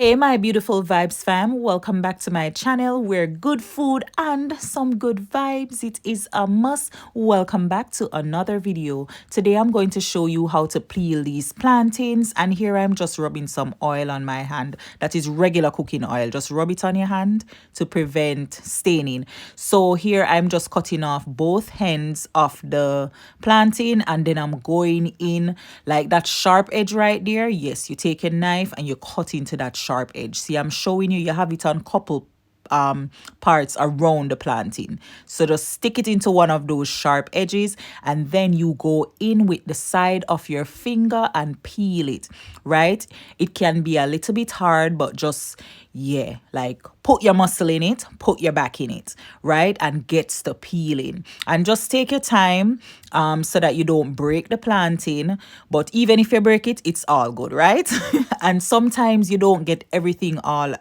Hey, my beautiful vibes fam, welcome back to my channel where good food and some good vibes, it is a must. Welcome back to another video. Today I'm going to show you how to peel these plantains, and here I'm just rubbing some oil on my hand. That is regular cooking oil. Just rub it on your hand to prevent staining. So here I'm just cutting off both ends of the plantain, and then I'm going in like that sharp edge right there. Yes, you take a knife and you cut into that sharp edge. See, I'm showing you have it on couple parts around the plantain. So just stick it into one of those sharp edges, and then you go in with the side of your finger and peel it, right? It can be a little bit hard, but just, yeah, like put your muscle in it, put your back in it, right? And gets the peeling. And just take your time so that you don't break the plantain. But even if you break it, it's all good, right? And sometimes you don't get everything all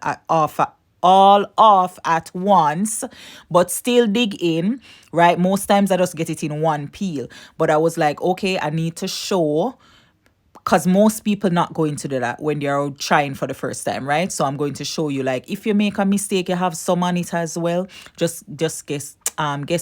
off at once, but still dig in, right? Most times I just get it in one peel, but I was like, okay, I need to show, because most people not going to do that when they're trying for the first time, right? So I'm going to show you, like, if you make a mistake, you have some on it as well, just guess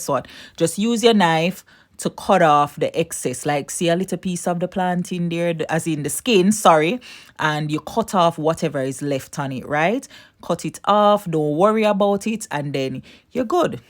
what, just use your knife to cut off the excess. Like, see a little piece of the plant in there, as in the skin, sorry, and you cut off whatever is left on it, right? Cut it off, don't worry about it, and then you're good.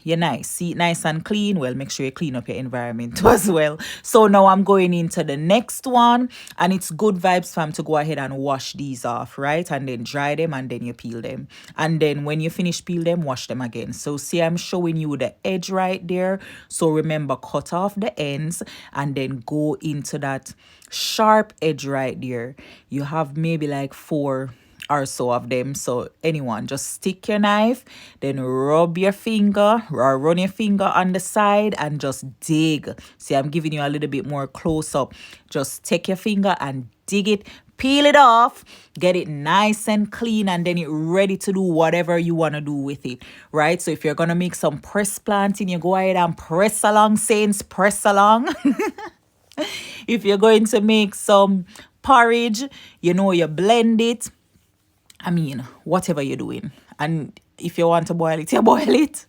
You're nice. See it nice and clean. Well, make sure you clean up your environment too as well. So now I'm going into the next one, and it's good vibes, fam, to go ahead and wash these off, right? And then dry them, and then you peel them. And then when you finish peel them, wash them again. So see, I'm showing you the edge right there. So remember, cut off the ends and then go into that sharp edge right there. You have maybe like 4 or so of them. So anyone, just stick your knife, then rub your finger or run your finger on the side and just dig. See, I'm giving you a little bit more close up. Just take your finger and dig it, peel it off, get it nice and clean, and then it ready to do whatever you want to do with it, right? So if you're gonna make some press planting, you go ahead and press along, saints, press along. If you're going to make some porridge, you blend it. I mean, whatever you're doing. And if you want to boil it, you boil it.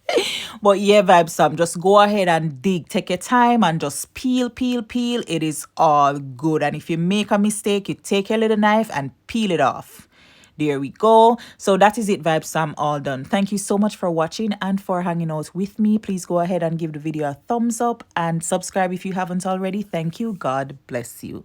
But yeah, vibes, Sam, just go ahead and dig. Take your time and just peel, peel, peel. It is all good. And if you make a mistake, you take your little knife and peel it off. There we go. So that is it, vibes. Sam, all done. Thank you so much for watching and for hanging out with me. Please go ahead and give the video a thumbs up and subscribe if you haven't already. Thank you. God bless you.